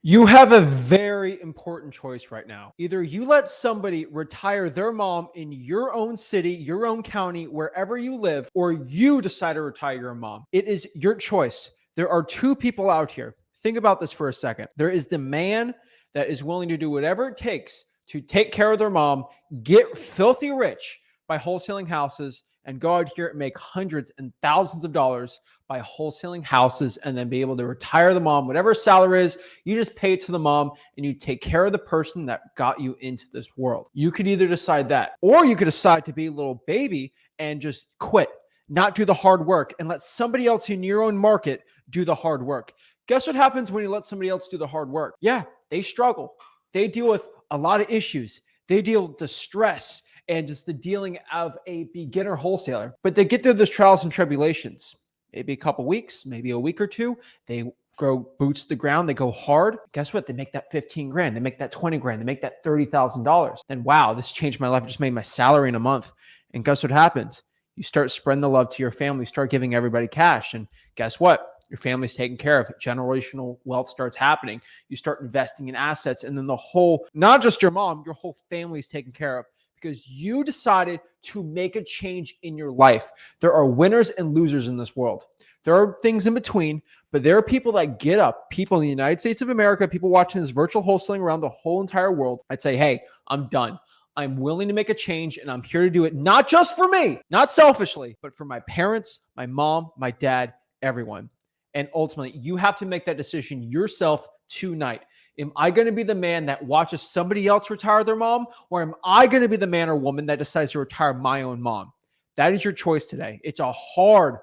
You have a very important choice right now. Either you let somebody retire their mom in your own city, your own county, wherever you live, or you decide to retire your mom. It is your choice. There are two people out here. Think about this for a second. There is the man that is willing to do whatever it takes to take care of their mom, get filthy rich by wholesaling houses, and go out here and make hundreds and thousands of dollars by wholesaling houses and then be able to retire the mom. Whatever salary is, you just pay it to the mom and you take care of the person that got you into this world. You could either decide that, or you could decide to be a little baby and just quit, not do the hard work, and let somebody else in your own market do the hard work. Guess what happens when you let somebody else do the hard work? Yeah, they struggle. They deal with a lot of issues. They deal with the stress and just the dealing of a beginner wholesaler. But they get through those trials and tribulations. Maybe a couple weeks, maybe a week or two. They grow boots to the ground. They go hard. Guess what? They make that 15 grand. They make that 20 grand. They make that $30,000. Then, wow, this changed my life. I just made my salary in a month. And guess what happens? You start spreading the love to your family, start giving everybody cash. And guess what? Your family's taken care of. Generational wealth starts happening. You start investing in assets. And then the whole, not just your mom, your whole family's taken care of, because you decided to make a change in your life. There are winners and losers in this world. There are things in between, but there are people that get up, people in the United States of America, people watching this virtual wholesaling around the whole entire world. I'd say, hey, I'm done. I'm willing to make a change, and I'm here to do it not just for me, not selfishly, but for my parents, my mom, my dad, everyone. And ultimately, you have to make that decision yourself tonight. Am I going to be the man that watches somebody else retire their mom, or am I going to be the man or woman that decides to retire my own mom? That is your choice today. It's a hard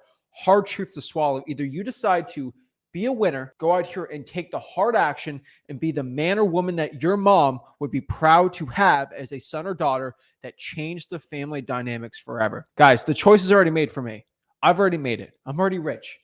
truth to swallow. Either you decide to be a winner, go out here and take the hard action and be the man or woman that your mom would be proud to have as a son or daughter that changed the family dynamics forever. Guys, the choice is already made for me. I've already made it. I'm already rich.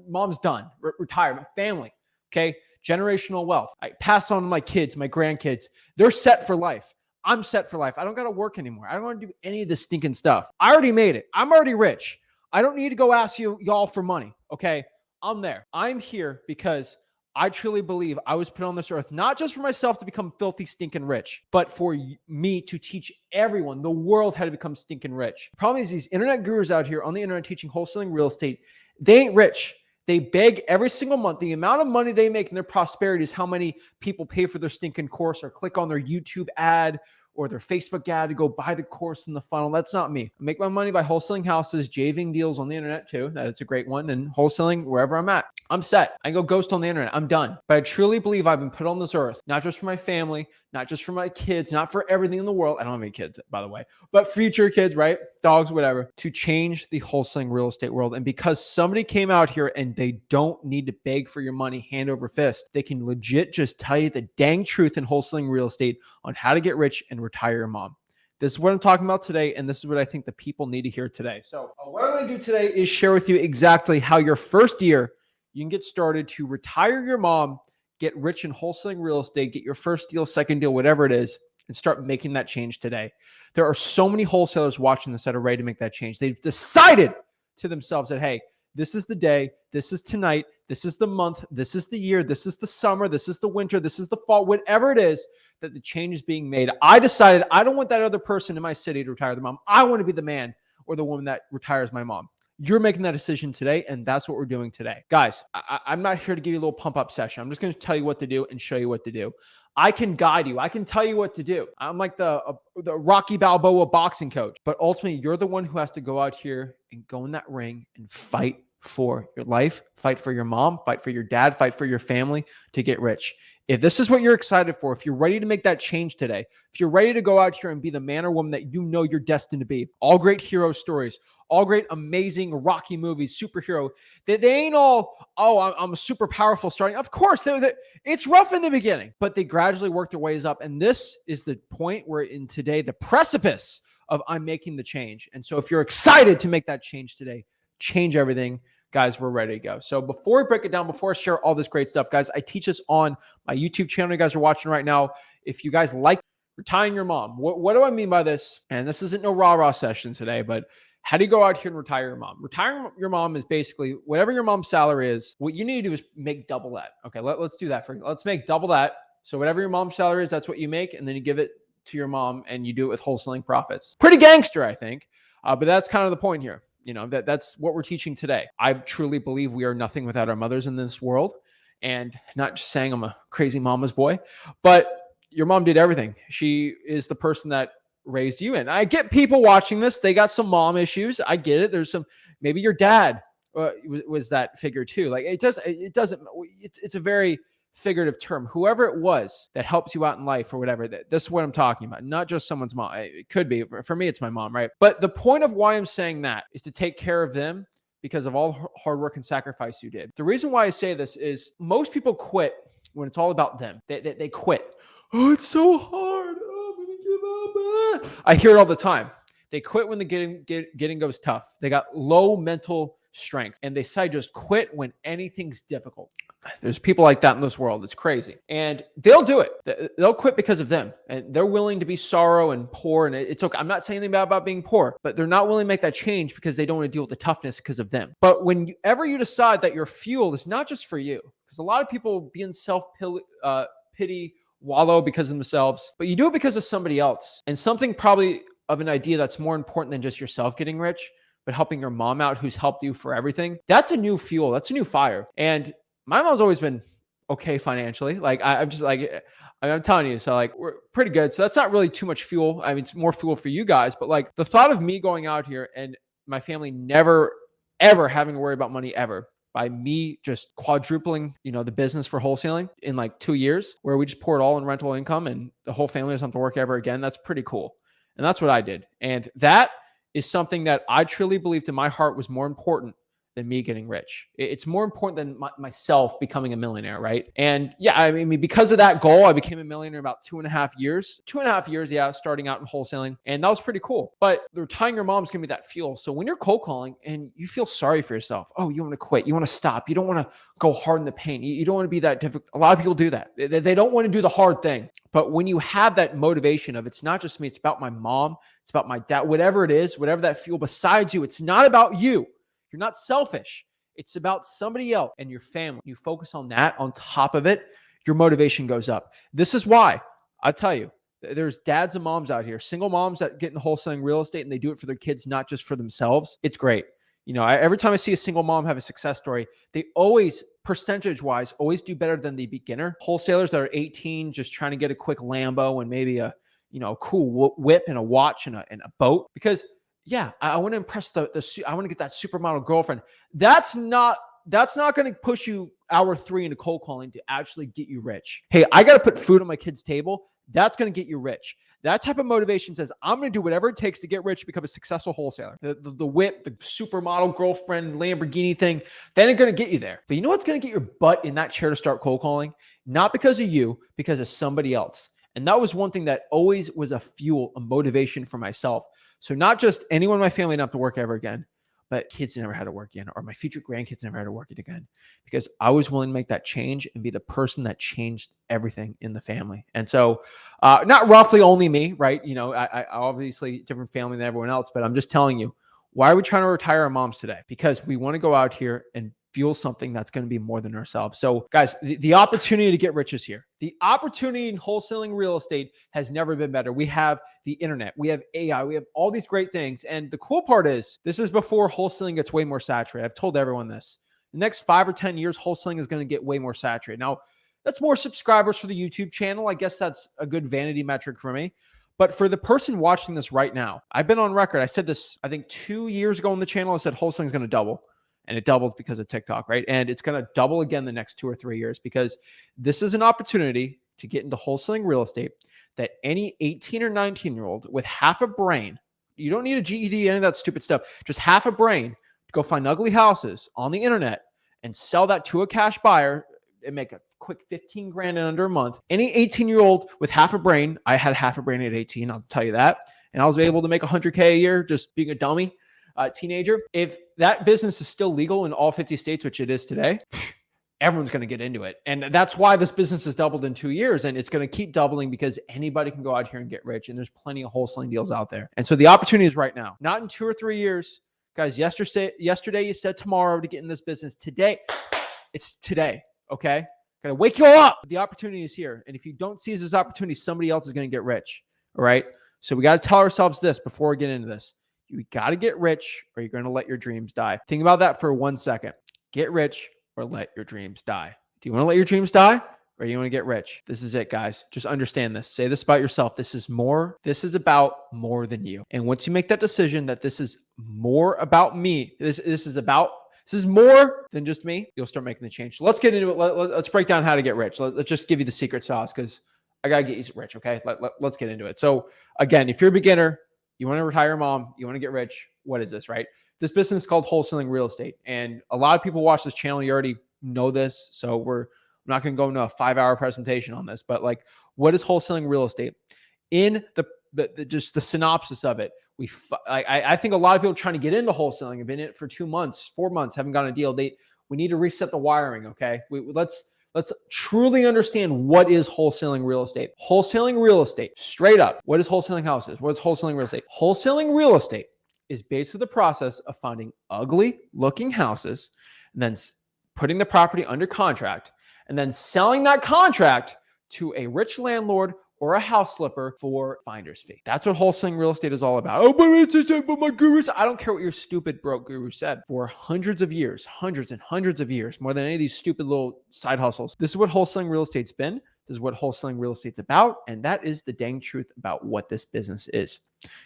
Mom's done. Retired. My family. Okay. Generational wealth. I pass on to my kids, my grandkids. They're set for life. I'm set for life. I don't got to work anymore. I don't want to do any of this stinking stuff. I already made it. I'm already rich. I don't need to go ask y'all for money. Okay. I'm there. I'm here because I truly believe I was put on this earth, not just for myself to become filthy, stinking rich, but for me to teach everyone, the world, how to become stinking rich. The problem is these internet gurus out here on the internet teaching wholesaling real estate, they ain't rich. They beg every single month. The amount of money they make in their prosperity is how many people pay for their stinking course or click on their YouTube ad or their Facebook ad to go buy the course in the funnel. That's not me. I make my money by wholesaling houses, JVing deals on the internet too. That's a great one. And wholesaling wherever I'm at. I'm set. I go ghost on the internet. I'm done. But I truly believe I've been put on this earth, not just for my family, not just for my kids, not for everything in the world. I don't have any kids, by the way, but future kids, right? Dogs, whatever, to change the wholesaling real estate world. And because somebody came out here and they don't need to beg for your money hand over fist, they can legit just tell you the dang truth in wholesaling real estate on how to get rich and retire your mom. This is what I'm talking about today, and this is what I think the people need to hear today. So what I'm going to do today is share with you exactly how your first year you can get started to retire your mom, get rich in wholesaling real estate, get your first deal, second deal, whatever it is, and start making that change today. There are so many wholesalers watching this that are ready to make that change. They've decided to themselves that, hey, this is the day, this is tonight, this is the month, this is the year, this is the summer, this is the winter, this is the fall, whatever it is that the change is being made. I decided I don't want that other person in my city to retire their mom. I want to be the man or the woman that retires my mom. You're making that decision today, and that's what we're doing today. Guys, I'm not here to give you a little pump-up session. I'm just going to tell you what to do and show you what to do. I can guide you. I can tell you what to do. I'm like the Rocky Balboa boxing coach. But ultimately, you're the one who has to go out here and go in that ring and fight for your life, fight for your mom, fight for your dad, fight for your family to get rich. If this is what you're excited for, if you're ready to make that change today, if you're ready to go out here and be the man or woman that you know you're destined to be, all great hero stories, all great, amazing Rocky movies, superhero. They ain't all, oh, I'm super powerful starting. Of course, it's rough in the beginning, but they gradually work their ways up. And this is the point where in today, the precipice of I'm making the change. And so if you're excited to make that change today, change everything, guys, we're ready to go. So before we break it down, before I share all this great stuff, guys, I teach this on my YouTube channel you guys are watching right now. If you guys like retiring your mom, what do I mean by this? And this isn't no rah-rah session today, but How do you go out here and retire your mom? Retiring your mom is basically whatever your mom's salary is. What you need to do is make double that. Okay, let's do that. Let's make double that. So whatever your mom's salary is, that's what you make. And then you give it to your mom and you do it with wholesaling profits. Pretty gangster, I think. But that's kind of the point here. That's what we're teaching today. I truly believe we are nothing without our mothers in this world. And not just saying I'm a crazy mama's boy, but your mom did everything. She is the person that raised you. And I get people watching this, they got some mom issues. I get it. There's some, maybe your dad was that figure too. Like it's a very figurative term. Whoever it was that helps you out in life or whatever, this is what I'm talking about. Not just someone's mom. It could be, for me, it's my mom, right? But the point of why I'm saying that is to take care of them because of all hard work and sacrifice you did. The reason why I say this is most people quit when it's all about them. They quit. Oh, it's so hard. Oh, I'm gonna give up. I hear it all the time. They quit when the getting goes tough. They got low mental strength and they say just quit when anything's difficult. There's people like that in this world. It's crazy. And they'll do it. They'll quit because of them. And they're willing to be sorrow and poor. And it's okay. I'm not saying anything bad about being poor, but they're not willing to make that change because they don't want to deal with the toughness because of them. But whenever you decide that your fuel is not just for you, because a lot of people be in self-pity, wallow because of themselves, but you do it because of somebody else and something probably of an idea that's more important than just yourself getting rich, but helping your mom out who's helped you for everything. That's a new fuel. That's a new fire. And my mom's always been okay financially. Like I'm just like, I'm telling you, so like we're pretty good. So that's not really too much fuel. I mean, it's more fuel for you guys, but like the thought of me going out here and my family never, ever having to worry about money ever by me just quadrupling, the business for wholesaling in like 2 years where we just pour it all in rental income and the whole family doesn't have to work ever again. That's pretty cool. And that's what I did. And that is something that I truly believed in my heart was more important than me getting rich. It's more important than myself becoming a millionaire, right? And yeah, I mean, because of that goal, I became a millionaire in about 2.5 years. 2.5 years, yeah, starting out in wholesaling. And that was pretty cool. But retiring your mom is going to be that fuel. So when you're cold calling and you feel sorry for yourself, oh, you want to quit, you want to stop, you don't want to go hard in the paint, you don't want to be that difficult. A lot of people do that. They don't want to do the hard thing. But when you have that motivation of it's not just me, it's about my mom, it's about my dad, whatever it is, whatever that fuel besides you, it's not about you. You're not selfish. It's about somebody else and your family. You focus on that on top of it, your motivation goes up. This is why I tell you, there's dads and moms out here, single moms that get in wholesaling real estate and they do it for their kids, not just for themselves. It's great. Every time I see a single mom have a success story, they always, percentage-wise, always do better than the beginner. Wholesalers that are 18, just trying to get a quick Lambo and maybe a cool whip and a watch and a boat. Because yeah, I want to impress I want to get that supermodel girlfriend. That's not going to push you hour 3 into cold calling to actually get you rich. Hey, I got to put food on my kid's table. That's going to get you rich. That type of motivation says, I'm going to do whatever it takes to get rich, become a successful wholesaler. The whip, the supermodel girlfriend, Lamborghini thing, that ain't going to get you there. But you know what's going to get your butt in that chair to start cold calling? Not because of you, because of somebody else. And that was one thing that always was a fuel, a motivation for myself. So not just anyone in my family not have to work ever again, but kids never had to work again, or my future grandkids never had to work it again, because I was willing to make that change and be the person that changed everything in the family. And so not roughly only me, right? I obviously different family than everyone else, but I'm just telling you, why are we trying to retire our moms today? Because we want to go out here and fuel something that's going to be more than ourselves. So guys, the opportunity to get rich is here. The opportunity in wholesaling real estate has never been better. We have the internet, we have AI, we have all these great things. And the cool part is this is before wholesaling gets way more saturated. I've told everyone this. The next 5 or 10 years, wholesaling is going to get way more saturated. Now, that's more subscribers for the YouTube channel. I guess that's a good vanity metric for me. But for the person watching this right now, I've been on record. I said this, I think 2 years ago on the channel, I said wholesaling is going to double. And it doubled because of TikTok, right? And it's going to double again the next 2 or 3 years, because this is an opportunity to get into wholesaling real estate that any 18 or 19-year-old with half a brain, you don't need a GED, any of that stupid stuff, just half a brain to go find ugly houses on the internet and sell that to a cash buyer and make a quick 15 grand in under a month. Any 18-year-old with half a brain, I had half a brain at 18, I'll tell you that. And I was able to make $100K a year just being a dummy. Teenager. If that business is still legal in all 50 states, which it is today, everyone's going to get into it. And that's why this business has doubled in 2 years, and it's going to keep doubling because anybody can go out here and get rich. And there's plenty of wholesaling deals out there. And so the opportunity is right now, not in 2 or 3 years. Guys, yesterday you said tomorrow to get in this business. Today, it's today. Okay. Gotta wake you all up. The opportunity is here. And if you don't seize this opportunity, somebody else is going to get rich. All right. So we got to tell ourselves this before we get into this. You got to get rich or you're going to let your dreams die. Think about that for 1 second. Get rich or let your dreams die. Do you want to let your dreams die or do you want to get rich? This is it, guys. Just understand this. Say this about yourself. This is about more than you. And once you make that decision that this is more about me, this is more than just me, you'll start making the change. So let's get into it. Let's break down how to get rich. Let's just give you the secret sauce because I got to get you rich, okay? Let's get into it. So again, if you're a beginner, you want to retire your mom, you want to get rich, what is this, right? This business is called wholesaling real estate. And a lot of people watch this channel. You already know this. So I'm not going to go into a 5-hour presentation on this, but like, what is wholesaling real estate? In just the synopsis of it, I think a lot of people trying to get into wholesaling have been in it for 2 months, 4 months, haven't gotten a deal. We need to reset the wiring. Okay. Let's truly understand what is wholesaling real estate. Wholesaling real estate, straight up. What is wholesaling houses? What is wholesaling real estate? Wholesaling real estate is basically the process of finding ugly looking houses and then putting the property under contract and then selling that contract to a rich landlord or a house flipper for finder's fee. That's what wholesaling real estate is all about. Oh, but my guru said, I don't care what your stupid broke guru said. For hundreds and hundreds of years, more than any of these stupid little side hustles, this is what wholesaling real estate's been. This is what wholesaling real estate's about. And that is the dang truth about what this business is.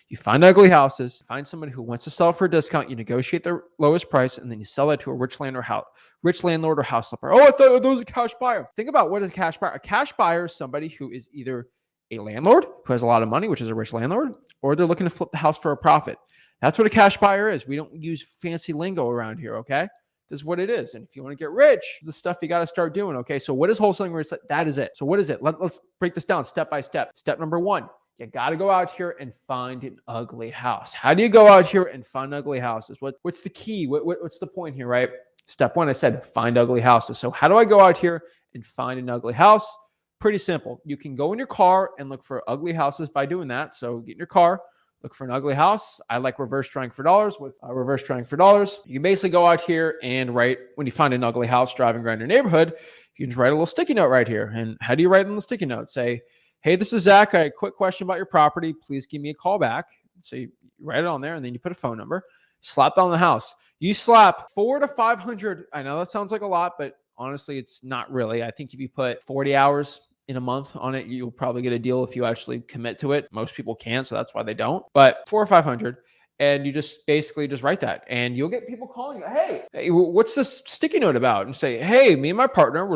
You find ugly houses, find somebody who wants to sell for a discount, you negotiate the lowest price, and then you sell that to a rich landlord or house flipper. Oh, I thought that was a cash buyer. Think about what is a cash buyer. A cash buyer is somebody who is either a landlord who has a lot of money, which is a rich landlord, or they're looking to flip the house for a profit. That's what a cash buyer is. We don't use fancy lingo around here, okay? This is what it is. And if you want to get rich, the stuff you got to start doing, okay? So what is wholesaling real estate? That is it. So what is it? Let's break this down step by step. Step number 1, you got to go out here and find an ugly house. How do you go out here and find ugly houses? What's the key? What's the point here, right? Step 1, I said, find ugly houses. So how do I go out here and find an ugly house? Pretty simple. You can go in your car and look for ugly houses by doing that. So get in your car, look for an ugly house. I like reverse trying for dollars with reverse trying for dollars. You can basically go out here and write, when you find an ugly house driving around your neighborhood, you can just write a little sticky note right here. And how do you write in the sticky note? Say, hey, this is Zach. I had a quick question about your property. Please give me a call back. So you write it on there and then you put a phone number, slap down the house. You slap 400 to 500. I know that sounds like a lot, but honestly, it's not really. I think if you put 40 hours in a month on it, you'll probably get a deal if you actually commit to it. Most people can't, so that's why they don't. But 400 or 500, and you just basically just write that, and you'll get people calling you. Hey, what's this sticky note about? And say, hey, me and my partner,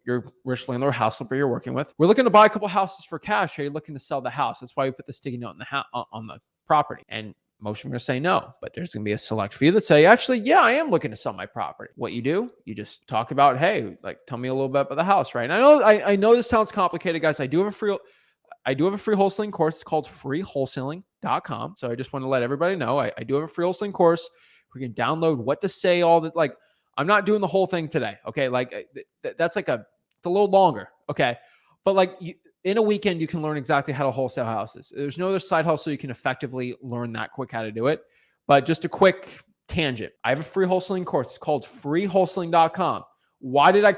your rich landlord house flipper you're working with, we're looking to buy a couple houses for cash. Are you looking to sell the house? That's why we put the sticky note in on the property. And most of them are going to say no, but there's going to be a select few that say, actually, yeah, I am looking to sell my property. What you do, you just talk about, hey, like, tell me a little bit about the house, right? And I know this sounds complicated, guys. I do have a free wholesaling course. It's called freewholesaling.com. So I just want to let everybody know I do have a free wholesaling course. We can download what to say, all that. Like, I'm not doing the whole thing today. Okay. Like that's like it's a little longer. Okay. But like in a weekend, you can learn exactly how to wholesale houses. There's no other side hustle you can effectively learn that quick how to do it. But just a quick tangent. I have a free wholesaling course. It's called freewholesaling.com. Why did I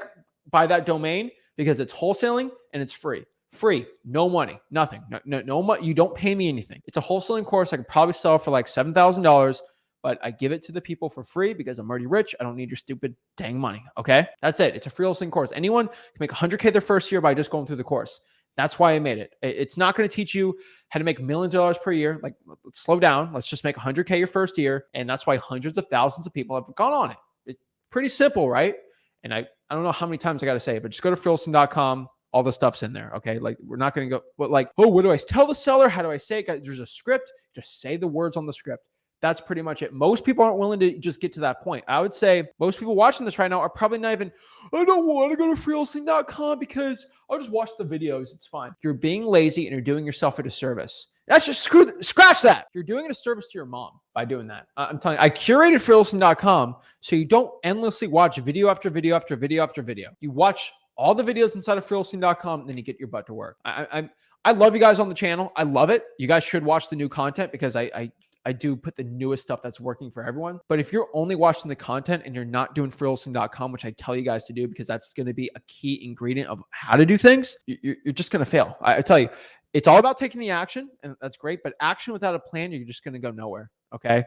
buy that domain? Because it's wholesaling and it's free. Free, no money, nothing. No money. You don't pay me anything. It's a wholesaling course. I could probably sell for like $7,000, but I give it to the people for free because I'm already rich. I don't need your stupid dang money. Okay. That's it. It's a free wholesaling course. Anyone can make 100K their first year by just going through the course. That's why I made it. It's not going to teach you how to make millions of dollars per year. Like, let's slow down. Let's just make 100K your first year. And that's why hundreds of thousands of people have gone on it. It's pretty simple, right? And I don't know how many times I got to say it, but just go to freewholesaling.com. All the stuff's in there. Okay. Like, we're not going to go, but like, oh, what do I tell the seller? How do I say it? There's a script. Just say the words on the script. That's pretty much it. Most people aren't willing to just get to that point. I would say most people watching this right now are probably not even, I don't want to go to freewholesaling.com because I'll just watch the videos. It's fine. You're being lazy and you're doing yourself a disservice. That's just scratch that. You're doing a service to your mom by doing that. I'm telling you, I curated freelisting.com so you don't endlessly watch video after video after video after video. You watch all the videos inside of freelisting.com, then you get your butt to work. I love you guys on the channel. I love it. You guys should watch the new content because I do put the newest stuff that's working for everyone. But if you're only watching the content and you're not doing freelisting.com, which I tell you guys to do because that's going to be a key ingredient of how to do things, you're just going to fail. I tell you, it's all about taking the action, and that's great. But action without a plan, you're just going to go nowhere. Okay.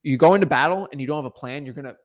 You go into battle and you don't have a plan, you're going to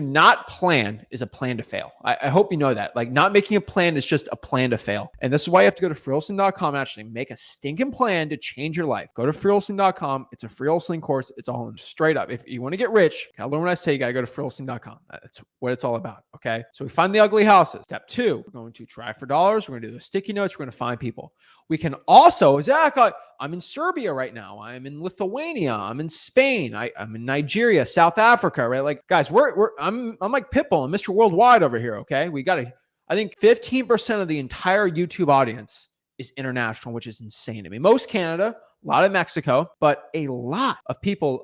not plan is a plan to fail. I hope you know that. Like, not making a plan is just a plan to fail. And this is why you have to go to freelisting.com and actually make a stinking plan to change your life. Go to freelisting.com. It's a free Wholesaling course. It's all straight up. If you want to get rich, you gotta learn what I say. You got to go to freelisting.com. That's what it's all about. Okay. So we find the ugly houses. Step 2, we're going to try for dollars. We're going to do the sticky notes. We're going to find people. We can also, Zach, I'm in Serbia right now. I'm in Lithuania. I'm in Spain. I'm in Nigeria, South Africa, right? Like, guys, I'm like Pitbull and Mr. Worldwide over here. Okay. I think 15% of the entire YouTube audience is international, which is insane to me. Most Canada, a lot of Mexico, but a lot of people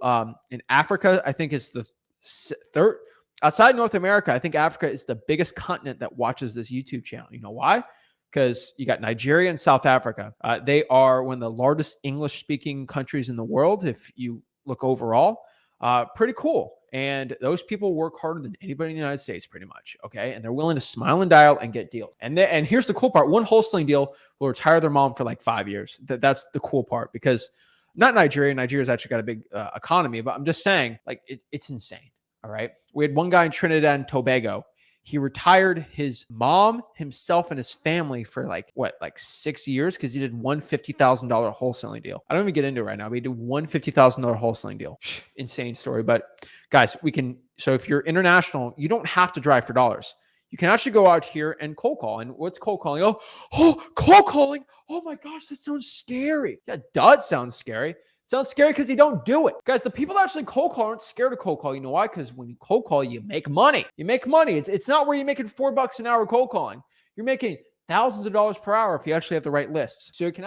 in Africa, I think is the third. Outside North America, I think Africa is the biggest continent that watches this YouTube channel. You know why? Because you got Nigeria and South Africa. They are one of the largest English-speaking countries in the world, if you look overall. Pretty cool. And those people work harder than anybody in the United States, pretty much, okay? And they're willing to smile and dial and get deals. And here's the cool part. One wholesaling deal will retire their mom for like 5 years. That's the cool part, because not Nigeria. Nigeria's actually got a big economy, but I'm just saying, like, it's insane, all right? We had one guy in Trinidad and Tobago. He retired his mom, himself, and his family for like 6 years because he did one $50,000 wholesaling deal. I don't even get into it right now, but he did one $50,000 wholesaling deal. Insane story. But guys, so if you're international, you don't have to drive for dollars. You can actually go out here and cold call. And what's cold calling? Oh, cold calling. Oh my gosh, that sounds scary. Yeah, it does sound scary. Sounds scary because you don't do it. Guys, the people that actually cold call aren't scared of cold call. You know why? Because when you cold call, you make money. You make money. It's not where you're making $4 an hour cold calling. You're making thousands of dollars per hour if you actually have the right lists. So you don't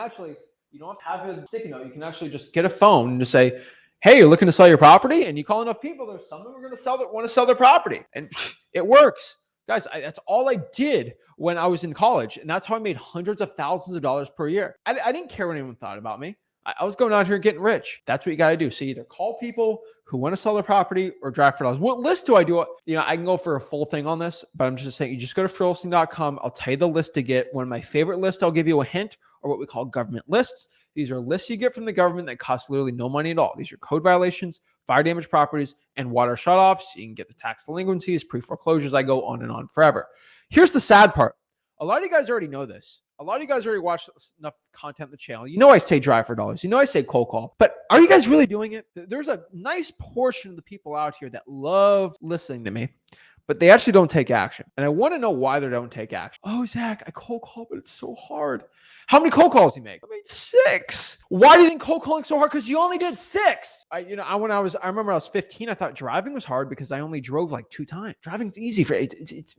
have to have a sticky note. You can actually just get a phone and just say, hey, you're looking to sell your property? And you call enough people, there's some of them are going to want to sell their property. And it works. Guys, that's all I did when I was in college. And that's how I made hundreds of thousands of dollars per year. I didn't care what anyone thought about me. I was going out here getting rich. That's what you got to do. So either call people who want to sell their property or drive for dollars. What list do I do? I can go for a full thing on this, but I'm just saying, you just go to freelisting.com. I'll tell you the list to get. One of my favorite lists, I'll give you a hint, or what we call government lists. These are lists you get from the government that cost literally no money at all. These are code violations, fire damage properties, and water shutoffs. You can get the tax delinquencies, pre-foreclosures. I go on and on forever. Here's the sad part. A lot of you guys already know this. A lot of you guys already watch enough content on the channel. You know I say drive for dollars. You know I say cold call. But are you guys really doing it? There's a nice portion of the people out here that love listening to me, but they actually don't take action. And I want to know why they don't take action. Oh, Zach, I cold call, but it's so hard. How many cold calls do you make? I made 6. Why do you think cold calling so hard? Because you only did 6. I remember I was 15. I thought driving was hard because I only drove like 2 times. Driving's easy it's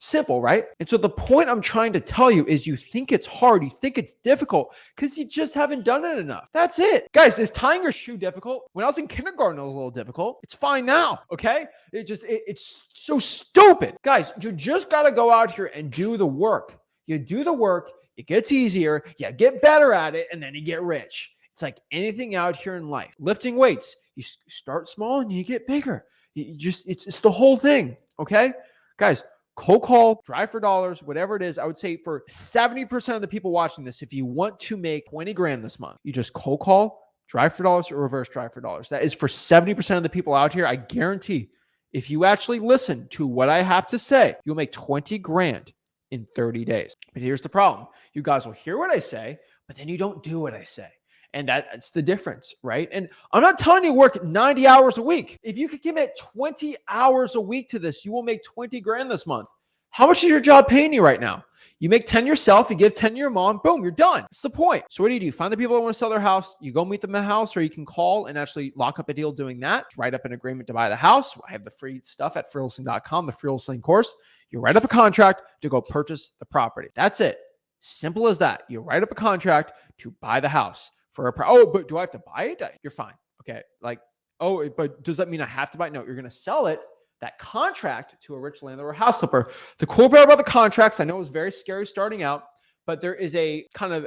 simple, right? And so the point I'm trying to tell you is, you think it's hard, you think it's difficult because you just haven't done it enough. That's it, guys. Is tying your shoe difficult? When I was in kindergarten, it was a little difficult. It's fine now. Okay, it's so stupid, guys. You just got to go out here and do the work. You do the work. It gets easier, you get better at it, and then you get rich. It's like anything out here in life. Lifting weights, you start small and you get bigger. It's the whole thing, okay? Guys, cold call, drive for dollars, whatever it is. I would say for 70% of the people watching this, if you want to make 20 grand this month, you just cold call, drive for dollars, or reverse drive for dollars. That is for 70% of the people out here. I guarantee if you actually listen to what I have to say, you'll make 20 grand in 30 days. But here's the problem. You guys will hear what I say, but then you don't do what I say. And that's the difference, right? And I'm not telling you work 90 hours a week. If you could commit 20 hours a week to this, you will make 20 grand this month. How much is your job paying you right now? You make 10 yourself, you give 10 to your mom, boom, you're done. That's the point. So what do? Find the people that want to sell their house. You go meet them at the house, or you can call and actually lock up a deal doing that. Write up an agreement to buy the house. I have the free stuff at freelisting.com, the free Wholesaling course. You write up a contract to go purchase the property. That's it. Simple as that. You write up a contract to buy the house for oh, but do I have to buy it? You're fine. Okay. Like, oh, but does that mean I have to buy it? No, you're going to sell it, that contract, to a rich landlord or house flipper. The cool part about the contracts, I know it was very scary starting out, but there is a kind of,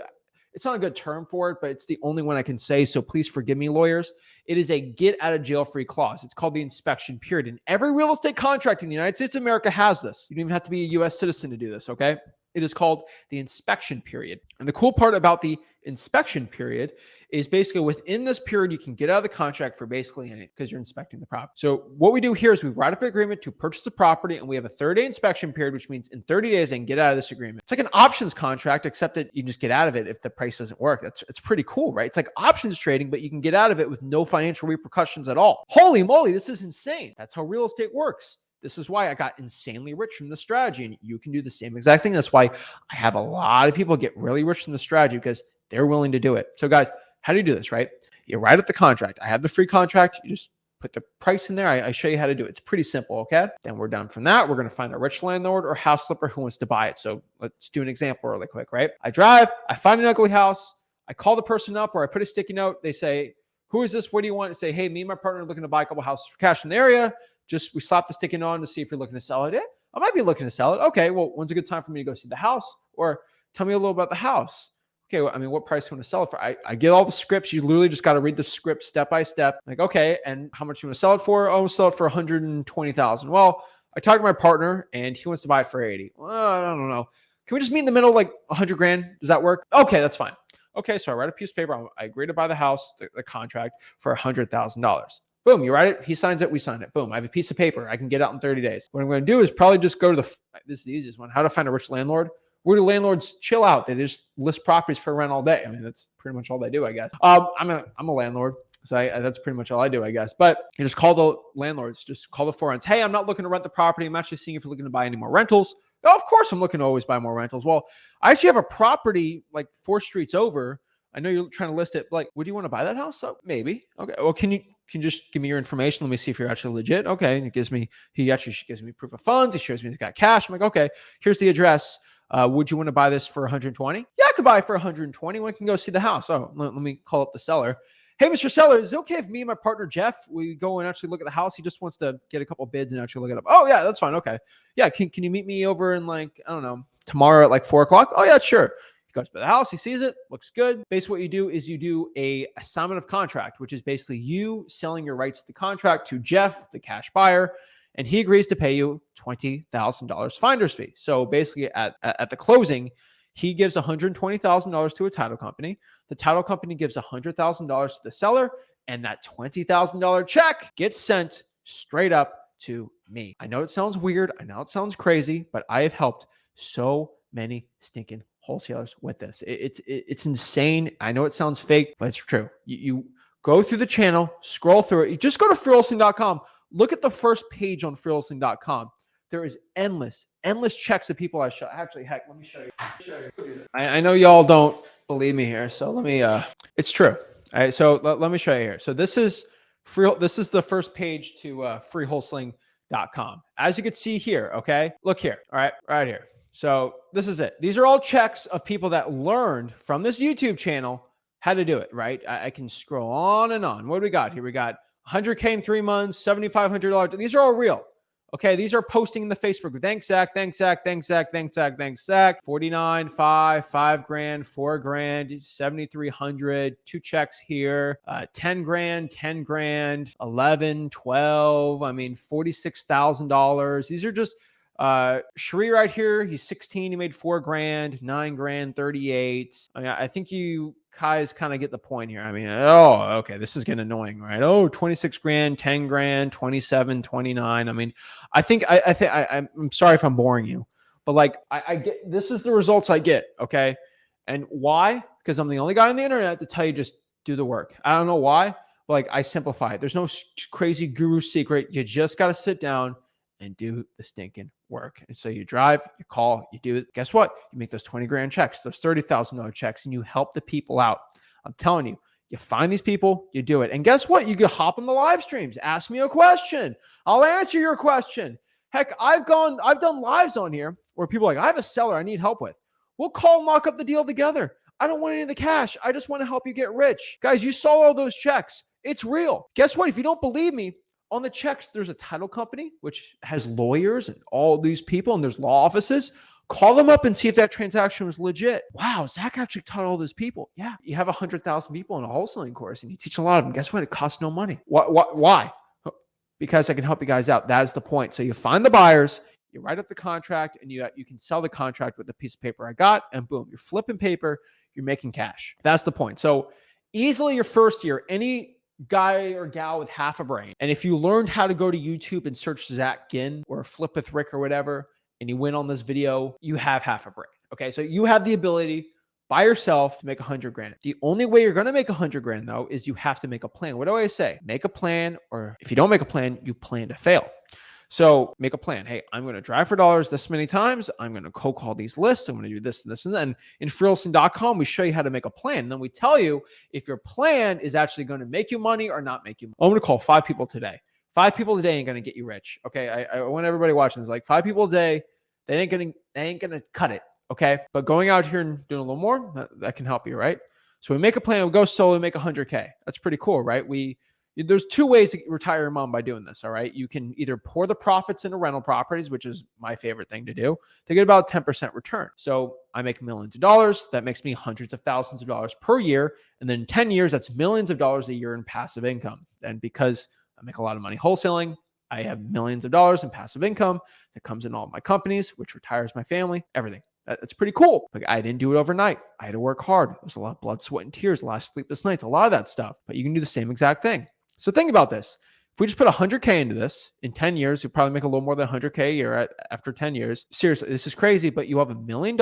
it's not a good term for it, but it's the only one I can say. So please forgive me, lawyers. It is a get out of jail free clause. It's called the inspection period. And every real estate contract in the United States of America has this. You don't even have to be a US citizen to do this, okay? It is called the inspection period. And the cool part about the inspection period is basically within this period, you can get out of the contract for basically anything because you're inspecting the property. So what we do here is we write up an agreement to purchase the property, and we have a 30-day inspection period, which means in 30 days, I can get out of this agreement. It's like an options contract, except that you just get out of it if the price doesn't work. It's pretty cool, right? It's like options trading, but you can get out of it with no financial repercussions at all. Holy moly, this is insane. That's how real estate works. This is why I got insanely rich from the strategy, and you can do the same exact thing. That's why I have a lot of people get really rich from the strategy, because they're willing to do it. So guys, how do you do this, right? You write up the contract. I have the free contract. You just put the price in there. I show you how to do it. It's pretty simple, okay? Then we're done from that. We're going to find a rich landlord or house flipper who wants to buy it. So let's do an example really quick, right? I drive, I find an ugly house. I call the person up, or I put a sticky note. They say, who is this? What do you want? I say, hey, me and my partner are looking to buy a couple houses for cash in the area. Just, we slap the sticky note on to see if you're looking to sell it. I might be looking to sell it. Okay, well, when's a good time for me to go see the house? Or tell me a little about the house. Okay, well, I mean, what price do you want to sell it for? I get all the scripts. You literally just got to read the script step by step. Like, okay, and how much you want to sell it for? Oh, I'll sell it for $120,000. Well, I talked to my partner and he wants to buy it for 80. Well, I don't know. Can we just meet in the middle, like 100 grand? Does that work? Okay, that's fine. Okay, so I write a piece of paper. I agree to buy the house, the contract, for $100,000. Boom, you write it. He signs it. We sign it. Boom, I have a piece of paper. I can get out in 30 days. What I'm going to do is probably just go to this is the easiest one, how to find a rich landlord. Where do landlords chill out? They just list properties for rent all day. I mean, that's pretty much all they do, I guess. I'm a landlord, so that's pretty much all I do, I guess. But you just call the landlords, just call the forums. Hey, I'm not looking to rent the property. I'm actually seeing if you're looking to buy any more rentals. Oh, of course, I'm looking to always buy more rentals. Well, I actually have a property like 4 streets over. I know you're trying to list it. Like, would you want to buy that house? Oh, maybe. Okay. Well, can you just give me your information? Let me see if you're actually legit. Okay. And he actually gives me proof of funds. He shows me he's got cash. I'm like, okay, here's the address. Would you want to buy this for 120? Yeah, I could buy it for 120. When can go see the house? Oh, let me call up the seller. Hey, Mr. Seller, is it okay if me and my partner, Jeff, we go and actually look at the house? He just wants to get a couple bids and actually look it up. Oh yeah, that's fine. Okay. Yeah. Can you meet me over in like, I don't know, tomorrow at like 4 o'clock? Oh yeah, sure. He goes by the house, he sees it, looks good. Basically what you do is you do a assignment of contract, which is basically you selling your rights to the contract to Jeff, the cash buyer, and he agrees to pay you $20,000 finder's fee. So basically at the closing, he gives $120,000 to a title company. The title company gives $100,000 to the seller, and that $20,000 check gets sent straight up to me. I know it sounds weird. I know it sounds crazy, but I have helped so many stinking wholesalers with this. It's insane. I know it sounds fake, but it's true. You go through the channel, scroll through it. You just go to freewholesaling.com. Look at the first page on freewholesaling.com. There is endless checks of people I show. Actually, heck, let me show you. I know y'all don't believe me here, so let me. It's true. All right, so let me show you here. So this is the first page to freewholesaling.com. As you can see here, okay, look here. All right here. So this is it. These are all checks of people that learned from this YouTube channel how to do it, right? I can scroll on and on. What do we got here? We got 100K in 3 months, $7,500. These are all real. Okay, these are posting in the Facebook. Thanks, Zach. Thanks, Zach. Thanks, Zach. Thanks, Zach. Thanks, Zach. 49, 5 grand, 4 grand, 7,300. 2 checks here. 10 grand, 10 grand, 11, 12. I mean, $46,000. These are just Sheree right here. He's 16. He made 4 grand, 9 grand, 38. I mean, I think you guys kind of get the point here. I mean, oh, okay, this is getting annoying, right? Oh, 26 grand, 10 grand, 27, 29. I mean, I'm sorry if I'm boring you, but like I get, this is the results I get. Okay. And why? Because I'm the only guy on the internet to tell you, just do the work. I don't know why, but like I simplify it. There's no crazy guru secret. You just got to sit down and do the stinking work. And so you drive, you call, you do it. Guess what? You make those 20 grand checks, those $30,000 checks, and you help the people out. I'm telling you, you find these people, you do it. And guess what? You can hop on the live streams, ask me a question. I'll answer your question. Heck, I've done lives on here where people are like, I have a seller I need help with. We'll call and lock up the deal together. I don't want any of the cash. I just want to help you get rich. Guys, you saw all those checks. It's real. Guess what? If you don't believe me, on the checks, there's a title company, which has lawyers and all these people, and there's law offices. Call them up and see if that transaction was legit. Wow, Zach actually taught all those people. Yeah, you have 100,000 people in a wholesaling course and you teach a lot of them. Guess what? It costs no money. Why? Because I can help you guys out. That's the point. So you find the buyers, you write up the contract, and you can sell the contract with the piece of paper I got, and boom, you're flipping paper, you're making cash. That's the point. So easily your first year, any guy or gal with half a brain, and if you learned how to go to YouTube and search Zach Ginn or Flip with Rick or whatever, and you win on this video, you have half a brain. Okay. So you have the ability by yourself to make 100 grand. The only way you're going to make 100 grand though, is you have to make a plan. What do I say? Make a plan, or if you don't make a plan, you plan to fail. So make a plan. Hey, I'm going to drive for dollars this many times. I'm going to cold call these lists. I'm going to do this and this and then. In freewholesaling.com, we show you how to make a plan. And then we tell you if your plan is actually going to make you money or not make you money. I'm going to call 5 people today. 5 people a day ain't going to get you rich. Okay. I want everybody watching this, like 5 people a day, they ain't going to cut it. Okay. But going out here and doing a little more, that can help you, right? So we make a plan, we go solo, make 100K. That's pretty cool, right? There's 2 ways to retire your mom by doing this. All right. You can either pour the profits into rental properties, which is my favorite thing to do. They get about 10% return. So I make millions of dollars. That makes me hundreds of thousands of dollars per year. And then in 10 years, that's millions of dollars a year in passive income. And because I make a lot of money wholesaling, I have millions of dollars in passive income that comes in all my companies, which retires my family, everything. That's pretty cool. Like, I didn't do it overnight. I had to work hard. It was a lot of blood, sweat, and tears, a lot of sleepless nights, a lot of that stuff. But you can do the same exact thing. So think about this. If we just put 100K into this, in 10 years, you'll probably make a little more than 100K a year after 10 years. Seriously, this is crazy, but you have $1 million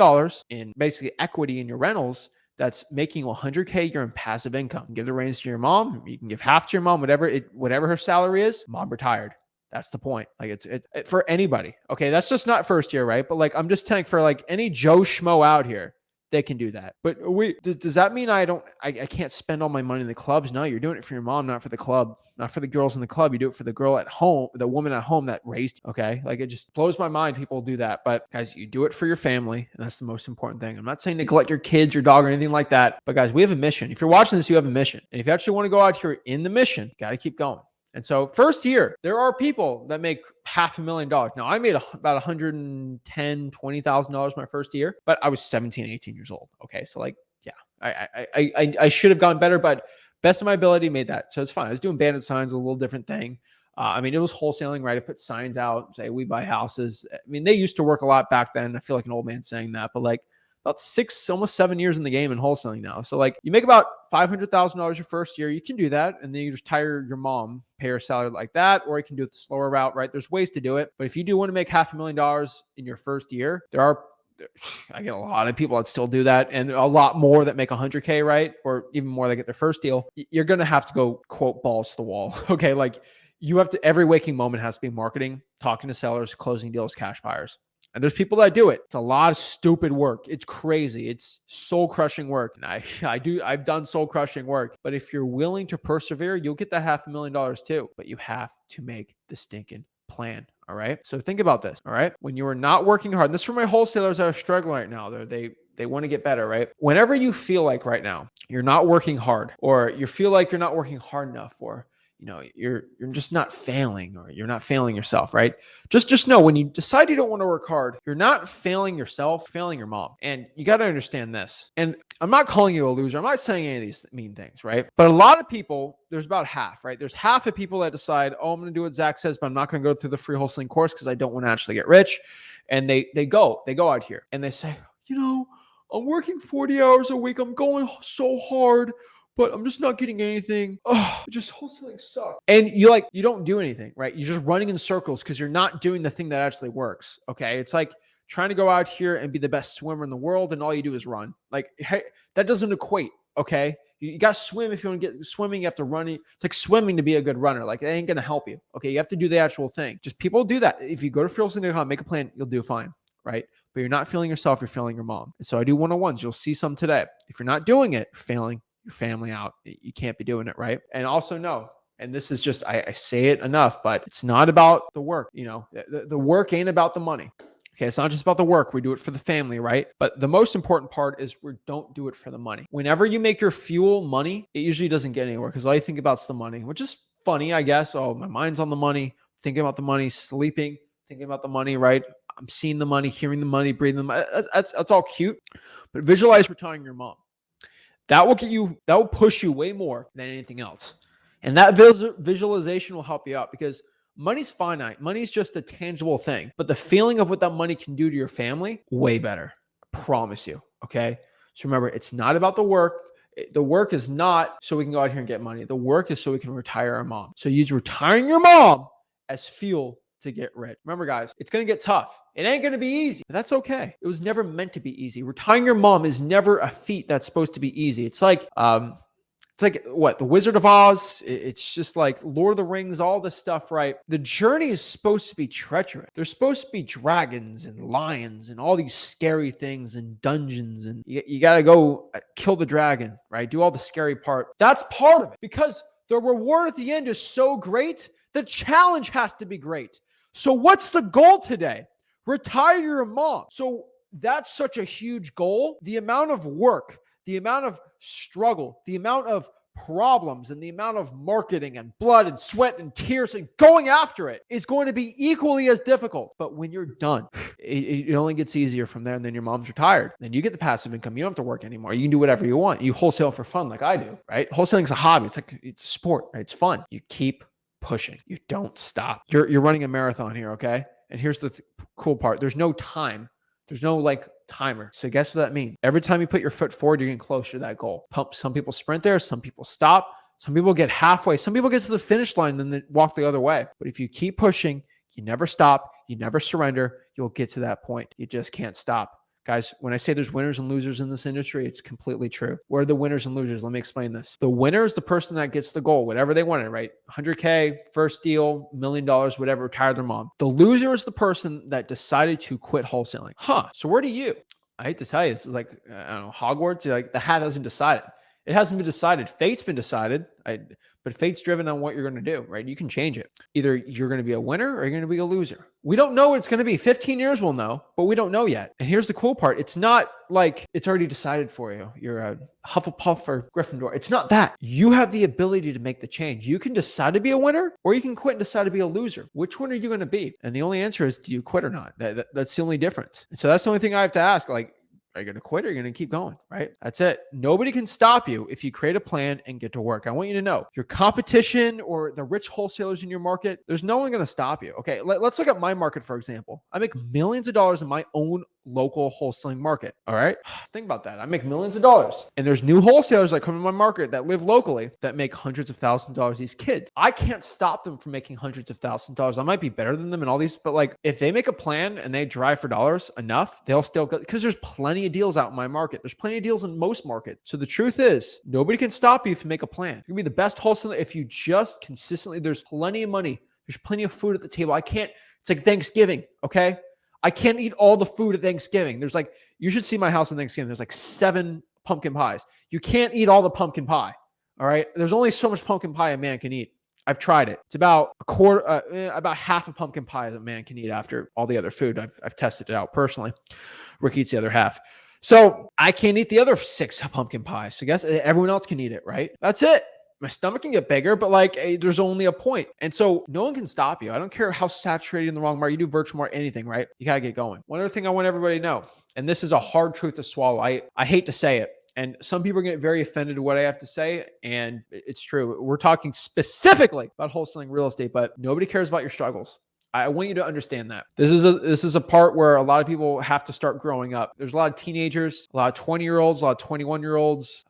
in basically equity in your rentals that's making 100K a year in passive income. Give the reins to your mom. You can give half to your mom, whatever her salary is. Mom retired. That's the point. Like it's for anybody. Okay. That's just not first year, right? But like, I'm just telling for like any Joe Schmo out here, they can do that. But does that mean I can't spend all my money in the clubs? No, you're doing it for your mom, not for the club, not for the girls in the club. You do it for the girl at home, the woman at home that raised you. Okay. Like, it just blows my mind. People do that, but guys, you do it for your family. And that's the most important thing. I'm not saying neglect your kids, your dog, or anything like that, but guys, we have a mission. If you're watching this, you have a mission. And if you actually want to go out here in the mission, got to keep going. And so first year, there are people that make $500,000. Now I made about $110,000, $20,000 my first year, but I was 17, 18 years old. Okay. So like, yeah, I should have gone better, but best of my ability made that. So it's fine. I was doing bandit signs, a little different thing. I mean, it was wholesaling, right? I put signs out, say, we buy houses. I mean, they used to work a lot back then. I feel like an old man saying that, but like, about 6, almost 7 years in the game in wholesaling now. So like, you make about $500,000 your first year. You can do that. And then you just hire your mom, pay her salary like that, or you can do it the slower route, right? There's ways to do it. But if you do want to make $500,000 in your first year, I get a lot of people that still do that, and a lot more that make 100K, right? Or even more that get their first deal. You're going to have to go, quote, balls to the wall. Okay. Like, you have to, every waking moment has to be marketing, talking to sellers, closing deals, cash buyers. And there's people that do it. It's a lot of stupid work. It's crazy. It's soul crushing work. And I've done soul crushing work, but if you're willing to persevere, you'll get that $500,000 too, but you have to make the stinking plan. All right. So think about this. All right. When you are not working hard, and this is for my wholesalers that are struggling right now, they want to get better, right? Whenever you feel like right now you're not working hard, or you feel like you're not working hard enough, or you're just not failing, or you're not failing yourself, right? Just know, when you decide you don't want to work hard, you're not failing yourself, failing your mom. And you got to understand this. And I'm not calling you a loser. I'm not saying any of these mean things, right? But a lot of people, there's about half, right? There's half of people that decide, oh, I'm going to do what Zach says, but I'm not going to go through the free wholesaling course because I don't want to actually get rich. And they go out here and they say, I'm working 40 hours a week. I'm going so hard, but I'm just not getting anything. Oh, just wholesaling sucks. And you don't do anything, right? You're just running in circles because you're not doing the thing that actually works. Okay. It's like trying to go out here and be the best swimmer in the world, and all you do is run. Like, hey, that doesn't equate. Okay. You got to swim. If you want to get swimming, you have to run. It's like swimming to be a good runner. Like, it ain't going to help you. Okay. You have to do the actual thing. Just people do that. If you go to freewholesaling.com, make a plan, you'll do fine. Right. But you're not failing yourself. You're failing your mom. And so I do one-on-ones. You'll see some today. If you're not doing it, you're failing your family out. You can't be doing it, right? And also know, and this is just, I say it enough, but it's not about the work. The work ain't about the money. Okay, it's not just about the work. We do it for the family, right? But the most important part is we don't do it for the money. Whenever you make your fuel money, it usually doesn't get anywhere because all you think about is the money, which is funny, I guess. Oh, my mind's on the money, thinking about the money, sleeping, thinking about the money, right? I'm seeing the money, hearing the money, breathing the money. That's all cute. But visualize retiring your mom. That will push you way more than anything else. And that visualization will help you out because money's finite. Money's just a tangible thing. But the feeling of what that money can do to your family, way better. I promise you. Okay. So remember, it's not about the work. The work is not so we can go out here and get money. The work is so we can retire our mom. So use retiring your mom as fuel to get rich. Remember, guys, it's going to get tough. It ain't going to be easy, but that's okay. It was never meant to be easy. Retiring your mom is never a feat that's supposed to be easy. It's like what, the Wizard of Oz. It's just like Lord of the Rings, all this stuff, right? The journey is supposed to be treacherous. There's supposed to be dragons and lions and all these scary things and dungeons, and you got to go kill the dragon, right? Do all the scary part. That's part of it because the reward at the end is so great. The challenge has to be great. So what's the goal today? Retire your mom. So that's such a huge goal. The amount of work, the amount of struggle, the amount of problems, and the amount of marketing and blood and sweat and tears and going after it is going to be equally as difficult. But when you're done, it only gets easier from there. And then your mom's retired. Then you get the passive income. You don't have to work anymore. You can do whatever you want. You wholesale for fun like I do, right? Wholesaling is a hobby. It's a sport, right? It's fun. You keep pushing. You don't stop. You're running a marathon here, okay? And here's the cool part. There's no time. There's no timer. So guess what that means? Every time you put your foot forward, you're getting closer to that goal. Some people sprint there. Some people stop. Some people get halfway. Some people get to the finish line and then walk the other way. But if you keep pushing, you never stop. You never surrender. You'll get to that point. You just can't stop. Guys, when I say there's winners and losers in this industry, it's completely true. Where are the winners and losers? Let me explain this. The winner is the person that gets the goal, whatever they wanted, right? 100K, first deal, $1 million, whatever, retire their mom. The loser is the person that decided to quit wholesaling. So where do you? I hate to tell you, this is like, I don't know, Hogwarts. Like the hat hasn't decided. It hasn't been decided. Fate's been decided. But fate's driven on what you're going to do, right? You can change it. Either you're going to be a winner or you're going to be a loser. We don't know what it's going to be. 15 years we'll know, but we don't know yet. And here's the cool part. It's not like it's already decided for you. You're a Hufflepuff or Gryffindor. It's not that. You have the ability to make the change. You can decide to be a winner or you can quit and decide to be a loser. Which one are you going to be? And the only answer is, do you quit or not? That's the only difference. And so that's the only thing I have to ask. Are you going to quit or are you going to keep going? Right? That's it. Nobody can stop you if you create a plan and get to work. I want you to know your competition or the rich wholesalers in your market, there's no one going to stop you. Okay. Let's look at my market, for example. I make millions of dollars in my own local wholesaling market. All right. Think about that. I make millions of dollars and there's new wholesalers that come in my market that live locally that make hundreds of thousands of dollars. These kids, I can't stop them from making hundreds of thousands of dollars. I might be better than them and all these, but if they make a plan and they drive for dollars enough, they'll still go because there's plenty of deals out in my market. There's plenty of deals in most markets. So the truth is nobody can stop you if you make a plan. You're gonna be the best wholesaler if you just consistently, there's plenty of money. There's plenty of food at the table. It's like Thanksgiving. Okay. I can't eat all the food at Thanksgiving. You should see my house on Thanksgiving. There's 7 pumpkin pies. You can't eat all the pumpkin pie. All right. There's only so much pumpkin pie a man can eat. I've tried it. It's about a quarter, about half a pumpkin pie that a man can eat after all the other food. I've tested it out personally. Rick eats the other half. So I can't eat the other 6 pumpkin pies. So I guess everyone else can eat it, right? That's it. My stomach can get bigger, but there's only a point. And so no one can stop you. I don't care how saturated in the wrong market. You do virtual market, anything, right? You got to get going. One other thing I want everybody to know, and this is a hard truth to swallow. I hate to say it. And some people get very offended to what I have to say. And it's true. We're talking specifically about wholesaling real estate, but nobody cares about your struggles. I want you to understand that. This is a part where a lot of people have to start growing up. There's a lot of teenagers, a lot of 20-year-olds, a lot of 21-year-olds,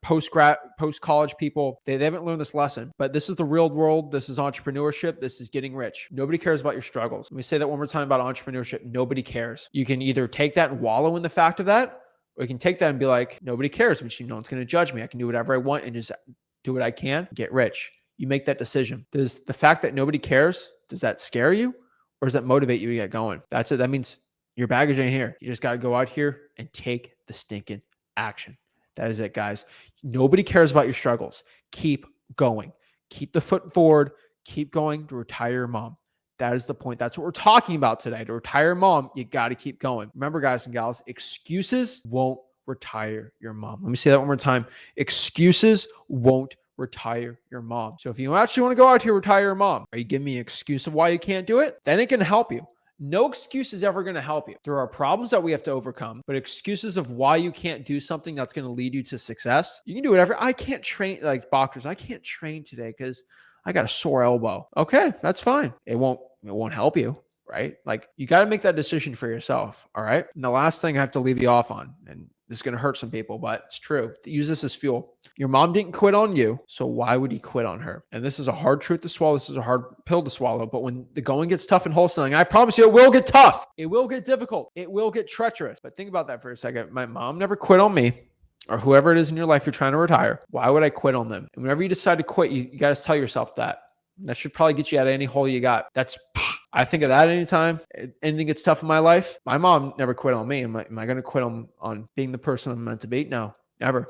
post-college people. They haven't learned this lesson, but this is the real world. This is entrepreneurship. This is getting rich. Nobody cares about your struggles. Let me say that one more time about entrepreneurship. Nobody cares. You can either take that and wallow in the fact of that, or you can take that and be like, nobody cares, which no one's going to judge me. I can do whatever I want and just do what I can, get rich. You make that decision. Does the fact that nobody cares, does that scare you or does that motivate you to get going? That's it. That means your baggage ain't here. You just got to go out here and take the stinking action. That is it, guys. Nobody cares about your struggles. Keep going. Keep the foot forward. Keep going to retire your mom. That is the point. That's what we're talking about today. To retire your mom, you got to keep going. Remember, guys and gals, excuses won't retire your mom. Let me say that one more time. Excuses won't retire your mom. So if you actually want to go out here retire your mom, are you giving me an excuse of why you can't do it? That ain't going to help you. No excuse is ever going to help you. There are problems that we have to overcome, but excuses of why you can't do something that's going to lead you to success. You can do whatever. I can't train, like boxers. I can't train today because I got a sore elbow. Okay, that's fine. It won't help you, right? Like you got to make that decision for yourself. All right. And the last thing I have to leave you off on, and this is going to hurt some people, but it's true. Use this as fuel. Your mom didn't quit on you, so why would you quit on her? And this is a hard truth to swallow. This is a hard pill to swallow. But when the going gets tough in wholesaling, I promise you it will get tough. It will get difficult. It will get treacherous. But think about that for a second. My mom never quit on me, or whoever it is in your life you're trying to retire. Why would I quit on them? And whenever you decide to quit, you got to tell yourself that. That should probably get you out of any hole you got. I think of that anytime anything gets tough in my life. My mom never quit on me. Am I going to quit on being the person I'm meant to be? No, never.